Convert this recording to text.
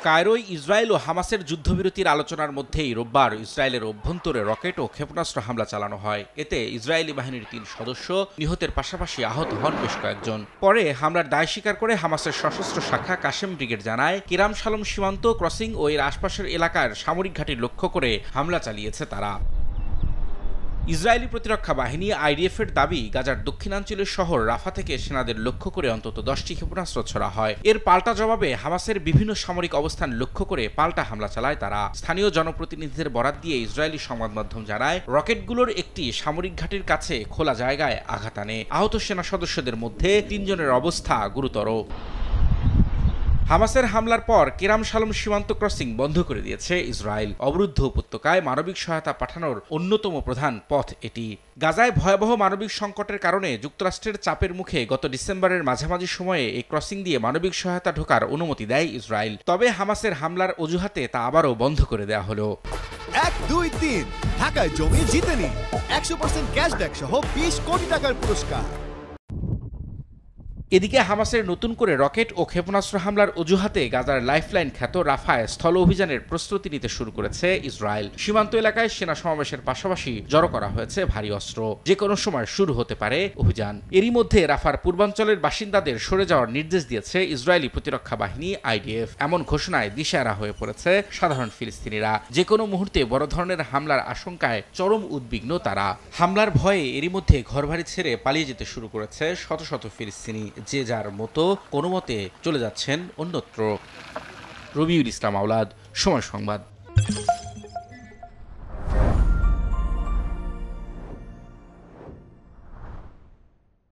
কায়রোয় Israel ও হামাসের যুদ্ধবিরতির আলোচনার মধ্যেই রোববার ইসরায়েলের অভ্যন্তরে রকেট ও ক্ষেপণাস্ত্র হামলা চালানো হয়। এতে ইসরায়েলি বাহিনীর ৩ সদস্য নিহতের পাশাপাশি আহত হন বেশ কয়েকজন। পরে হামলার দায় স্বীকার করে হামাসের সশস্ত্র শাখা কাশেম ব্রিগেড জানায়, কিরাম শালম সীমান্ত ক্রসিং ও এর আশপাশের এলাকার সামরিক ঘাঁটি লক্ষ্য করে হামলা চালিয়েছে তারা। ইসরায়েলি প্রতিরক্ষা বাহিনী আইডিএফের দাবি, গাজার দক্ষিণাঞ্চলের শহর রাফা থেকে সেনাদের লক্ষ্য করে অন্তত 10টি ক্ষেপণাস্ত্র ছোড়া হয়। এর পাল্টা জবাবে হামাসের বিভিন্ন সামরিক অবস্থান লক্ষ্য করে পাল্টা হামলা চালায় তারা। স্থানীয় জনপ্রতিনিধিদের বরাত দিয়ে ইসরায়েলি সংবাদ মাধ্যম জানায়, রকেটগুলোর একটি সামরিক ঘাঁটির কাছে খোলা জায়গায় আঘাত আনে। আহত সেনা সদস্যদের মধ্যে 3 জনের অবস্থা গুরুতর। হামাসের হামলার পর কিরাম শালম সীমান্ত ক্রসিং বন্ধ করে দিয়েছে ইসরায়েল। অবরুদ্ধ উপত্যকায় মানবিক সহায়তা পাঠানোর অন্যতম প্রধান পথ এটি। গাজায় ভয়াবহ মানবিক সংকটের কারণে যুক্তরাষ্ট্রের চাপের মুখে গত ডিসেম্বরের মাঝামাঝি সময়ে এই ক্রসিং দিয়ে মানবিক সহায়তা ঢোকার অনুমতি দেয় ইসরায়েল। তবে হামাসের হামলার অজুহাতে তা আবারও বন্ধ করে দেওয়া হলো। 1, 2, 3 ঢাকায় জমি জিতে নিন 100% ক্যাশব্যাক সহ 20 কোটি টাকার পুরস্কার। এদিকে হামাসের নতুন করে রকেট ও ক্ষেপণাস্ত্র হামলার অজুহাতে গাজার লাইফলাইন খ্যাত রাফায় স্থল অভিযানের প্রস্তুতি নিতে শুরু করেছে ইসরায়েল। সীমান্ত এলাকায় সেনা সমাবেশের পাশাপাশি জড়ো করা হয়েছে ভারী অস্ত্র। যে কোনো সময় শুরু হতে পারে অভিযান। এরই মধ্যে রাফার পূর্বাঞ্চলের বাসিন্দাদের সরে যাওয়ার নির্দেশ দিয়েছে ইসরায়েলি প্রতিরক্ষা বাহিনী আইডিএফ। এমন ঘোষণায় দিশেহারা হয়ে পড়েছে সাধারণ ফিলিস্তিনিরা। যে কোনো মুহূর্তে বড় ধরনের হামলার আশঙ্কায় চরম উদ্বিগ্ন তারা। হামলার ভয়ে এরই মধ্যে ঘরবাড়ি ছেড়ে পালিয়ে যেতে শুরু করেছে শত শত ফিলিস্তিনি। যে যার মতো কোনো মতে চলে যাচ্ছেন অন্যত্র। রবিউল ইসলাম আওলাদ, সময় সংবাদ।